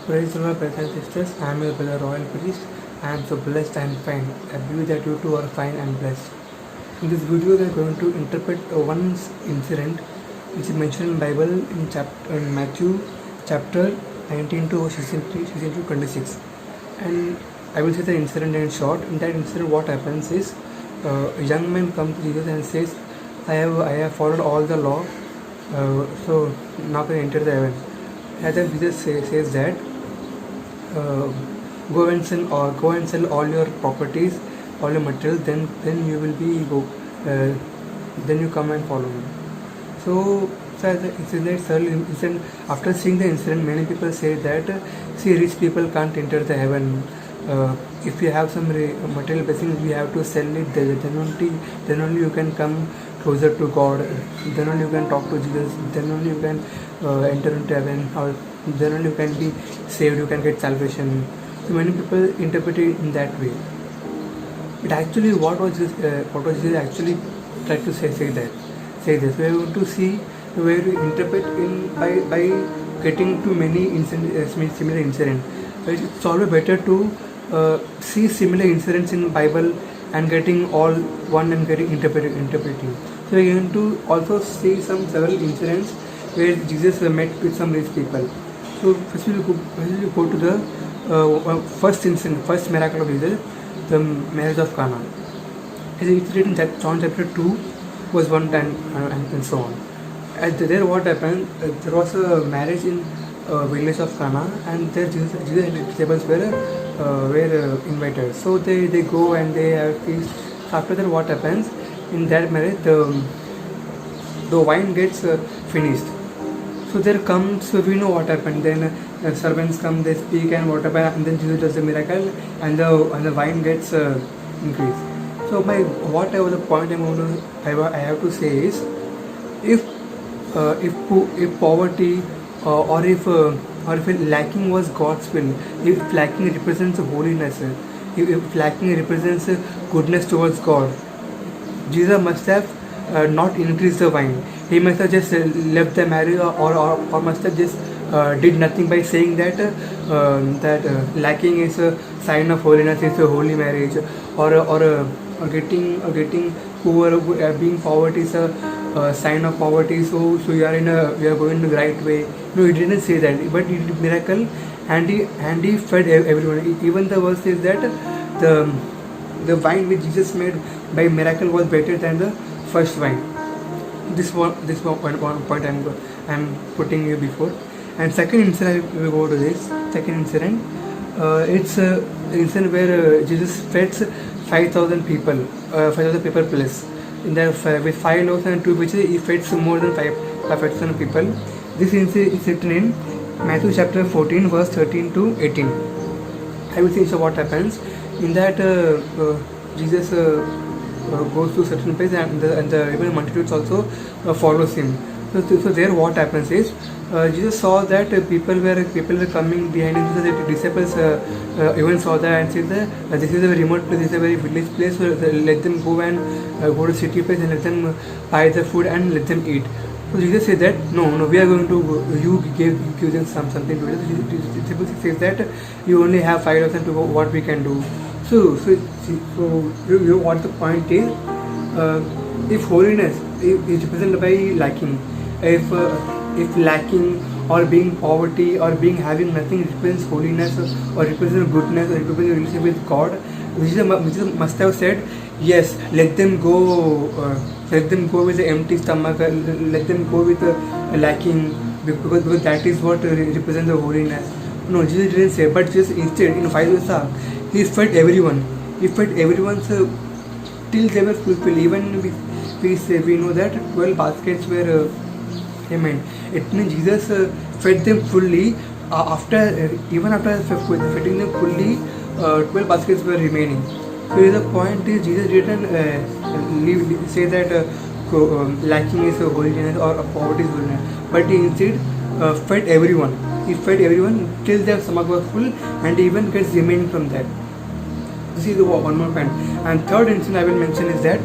Praise the Lord, brothers and sisters. I am your brother Royal Priest. I am so blessed and fine. I believe that you too are fine and blessed. In this video, we are going to interpret one incident which is mentioned in Bible in Matthew chapter 19 to 16 to 26. And I will say the incident in short. In that incident, what happens is a young man comes to Jesus and says, I have followed all the law, so now can I enter the heaven. And then Jesus says that go and sell all your properties, all your materials, then you will be then you come and follow me. So as the incident, after seeing the incident, many people say that see, rich people can't enter the heaven. If you have some material blessings, you have to sell it. Then only you can come closer to God. Then only you can talk to Jesus. Then only you can enter into heaven, or then only you can be saved. You can get salvation. So many people interpret it in that way. But actually, what was Jesus actually tried to say this? We are going to see where to interpret in by getting to many similar incidents. It's always better to see similar incidents in Bible and getting all one and getting interpreting. So we are going to also see several incidents where Jesus met with some rich people. So first we will go to the first incident, first miracle of Jesus, the marriage of Cana. It's written in John chapter 2, verse 1 and so on. And there what happened, there was a marriage in village of Cana, and there Jesus and his disciples were invited. So they go and they have feast. After that, what happens in that marriage, the wine gets finished. So there comes, we know what happened. Then servants come, they speak and what happened, and then Jesus does the miracle, and the wine gets increased. So the point I have to say is, if poverty or if lacking was God's will, if lacking represents holiness, if lacking represents goodness towards God, Jesus must have not increased the wine. He must have just left the marriage, or must have just did nothing by saying that lacking is a sign of holiness, it's a holy marriage, or getting poor, being poverty is a sign of poverty. So you are going in the right way. No, he didn't say that, but he did miracle, and he fed everyone. Even the verse says that the wine which Jesus made by miracle was better than the first wine. This one point I'm putting you before. And second incident, we go to this second incident. It's an incident where Jesus feeds 5,000 people, 5,000 people plus. In there, with 5 loaves and 2 fishes, he feeds more than 5,000 people. This incident is written in Matthew chapter 14, verse 13 to 18. I will say so what happens. In that, Jesus goes to certain place, and the even multitudes also follows him. So there what happens is, Jesus saw that people were coming behind him. So the disciples even saw that and said that this is a very remote place, this is a very village place. So let them go and go to city place and let them buy the food and let them eat. So Jesus said that no, we are going to you give them something to eat. The disciples says that you only have 5,000 to go. What we can do? So what the point is, if holiness is represented by lacking, if lacking or being poverty or being having nothing represents holiness or represents goodness or represents relationship with God, Jesus must have said, yes, let them go with the empty stomach, let them go with lacking, because that is what represents the holiness. No, Jesus didn't say, but just instead in 5 verses he fed everyone. He fed everyone till they were fulfilled. Even we know that 12 baskets were amen. It means Jesus fed them fully. Even after feeding them fully, 12 baskets were remaining. So the point is, Jesus didn't say that lacking is holiness or poverty is holiness, but he instead fed everyone. He fed everyone till their stomach was full, and even gets remaining from that. This is one more point. And third incident I will mention is that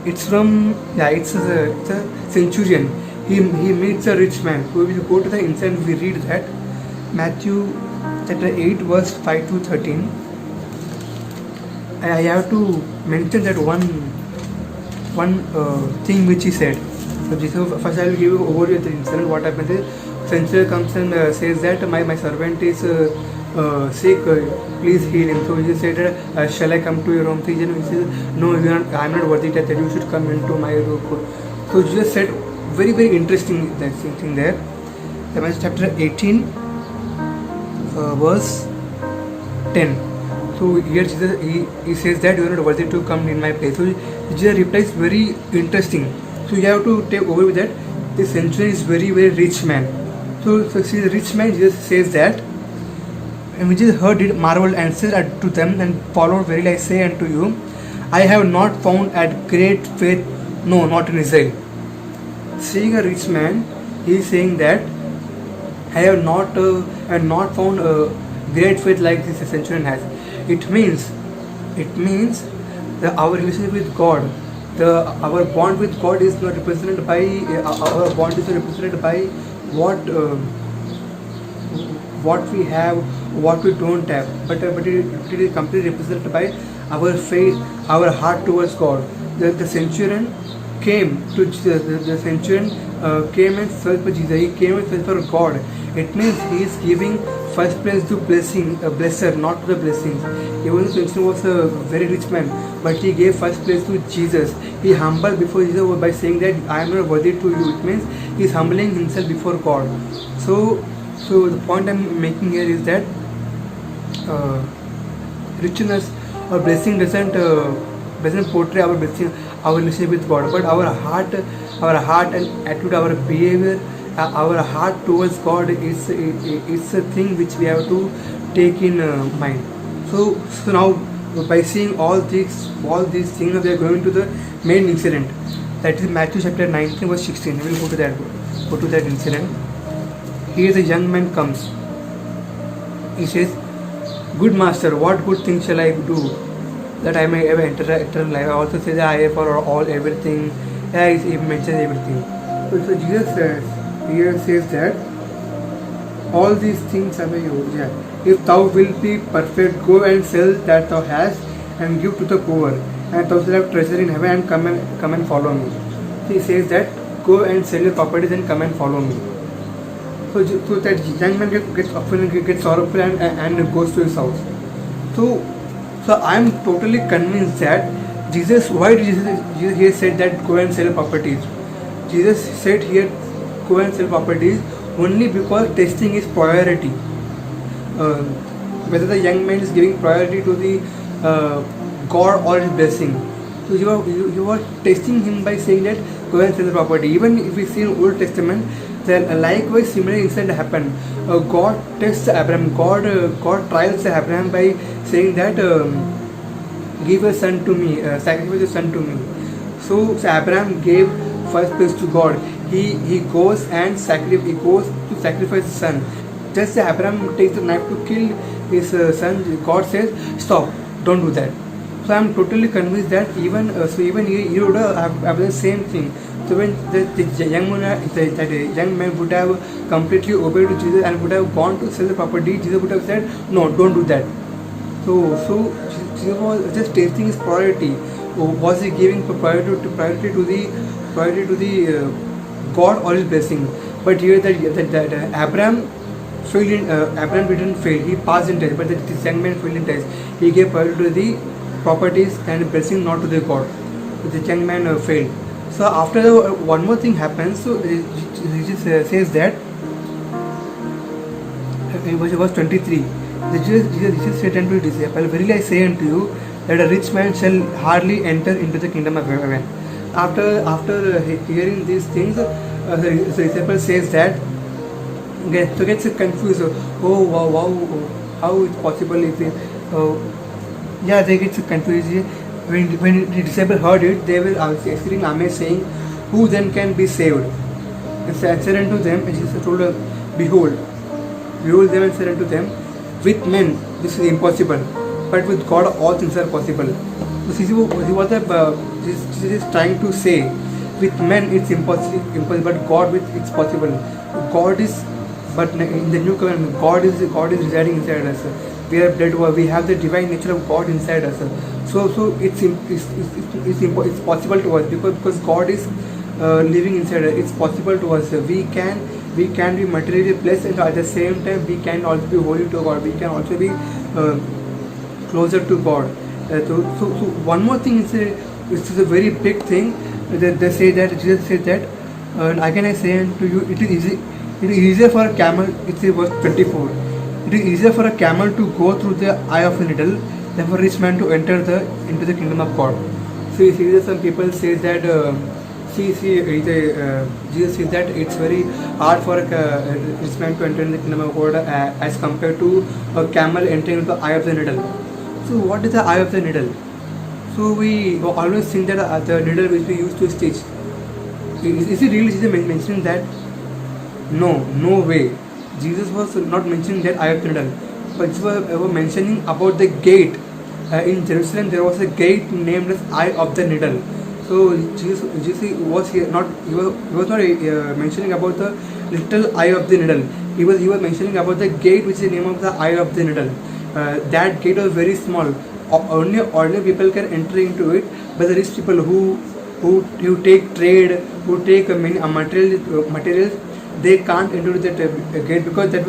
it's a centurion. He meets a rich man. So we go to the incident, we read that Matthew chapter 8 verse 5 to 13. I have to mention that one thing which he said. So Jesus, first I will give you overview of the incident. What happened is, centurion comes and says that my servant is sick, please heal him. So he said, shall I come to your home? So he says, no, I am not worthy that you should come into my room. So Jesus said very very interesting that thing there. Matthew chapter 18 verse 10. So here Jesus, he says that you are not worthy to come in my place. So Jesus replies very interesting. So you have to take over with that. The centurion is very very rich man. So see the rich man, Jesus says that, and when Jesus heard it, marveled and said to them, and followed, verily I say unto you, I have not found a great faith, no, not in Israel. Seeing a rich man, he is saying that I have not found a great faith like this centurion has. It means that our relationship with God, our bond with God is not represented by our bond is represented by what we have, what we don't have, but it is completely represented by our faith, our heart towards God. The centurion came to the centurion came and searched for Jesus. He came and searched for God. It means he is giving first place to blessing, a blesser, not to the blessings. Even the centurion was a very rich man, but he gave first place to Jesus. He humbled before Jesus by saying that I am not worthy to you. It means he is humbling himself before God. So the point I am making here is that richness or blessing doesn't portray our blessing, our relationship with God, but our heart and attitude, our behavior, our heart towards God is a thing which we have to take in mind. So now by seeing all these things, we are going to the main incident. That is Matthew chapter 19 verse 16. We will go to that incident. Here the young man comes. He says, good master, what good thing shall I do that I may ever enter eternal life? I also say that I have for all everything. Yeah, he mentions everything. So Jesus says that all these things are yours. Yeah. If thou wilt be perfect, go and sell that thou hast and give to the poor, and thou shalt have treasure in heaven, and come and follow me. He says that go and sell your properties and come and follow me. So that young man gets sorrowful and goes to his house. So I am totally convinced that why did Jesus here said that go and sell properties? Jesus said here go and sell properties only because testing is priority. Whether the young man is giving priority to the God or his blessing. So you are testing him by saying that go and sell the property. Even if we see in Old Testament, then likewise similar incident happened. God tests Abraham. God trials Abraham by saying that give a son to me, sacrifice a son to me. So Abraham gave first place to God. He goes to sacrifice his son. Just Abraham takes the knife to kill his son. God says, stop, don't do that. So I am totally convinced that even he would have done the same thing. So when the young man would have completely obeyed to Jesus and would have gone to sell the property, Jesus would have said, no, don't do that. So Jesus was just tasting his priority. Was he giving priority to the God or his blessing? But here that Abraham failed in Abraham didn't fail. He passed in test, but this young man failed in test. He gave priority to the properties and blessing, not to the God. So the young man failed. So after one more thing happens. So Jesus says that in verse 23. Jesus said unto his disciples, verily I say unto you that a rich man shall hardly enter into the kingdom of heaven. After hearing these things, the disciple says that, so gets confused. Oh wow, how it's possible if they get confused. When the disciples heard it, they were exclaiming amazed, saying, who then can be saved? And said unto them, and Jesus told them, behold them, and said unto them, with men this is impossible, but with God all things are possible. So Jesus is trying to say, with men it's impossible, but God with it's possible. God is But in the new covenant, God is residing inside us. We are blood. We have the divine nature of God inside us. So it's possible to us because God is living inside us. It's possible to us. We can be materially blessed, and at the same time we can also be holy to God. We can also be closer to God. So one more thing is a very big thing. They say that Jesus said that, and again I say unto you, it is easy. It is easier for a camel. It's verse 24. It is easier for a camel to go through the eye of a needle than for a rich man to enter into the kingdom of God. See, that some people say that. Jesus says that it's very hard for a rich man to enter in the kingdom of God as compared to a camel entering into the eye of the needle. So what is the eye of the needle? So we always think that the needle which we use to stitch. Is it really Jesus mentioning that? No way. Jesus was not mentioning that eye of the needle, but he was mentioning about the gate. In Jerusalem there was a gate named as Eye of the Needle. So Jesus was here not he was not mentioning about the little eye of the needle. He was mentioning about the gate, which is the name of the eye of the needle. That gate was very small. Only ordinary people can enter into it, but the rich people who take trade, who take many materials, they can't enter that gate because it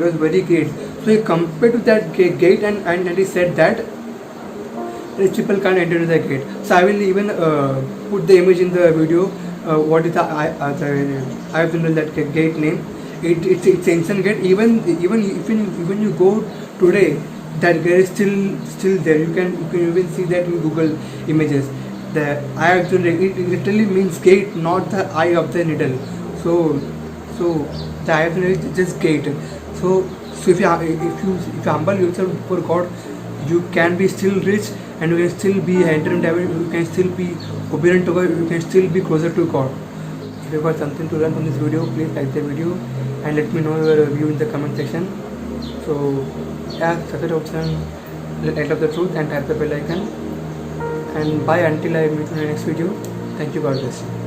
was very great. So he compared to that gate and he said that rich people can't enter the gate. So I will even put the image in the video. What is the eye of the needle, that gate name? It's ancient gate. Even you go today, that gate is still there. You can even see that in Google images. The eye of the needle, it literally means gate, not the eye of the needle. So the eye of the needle is just gate. So if you humble yourself before God, you can be still rich, and you can still be entering heaven. You can still be obedient to God. You can still be closer to God. If you got something to learn from this video, please like the video and let me know your view in the comment section. So yeah, subscribe option, light of the truth, and tap the bell icon. And bye until I meet you in the next video. Thank you. God bless you.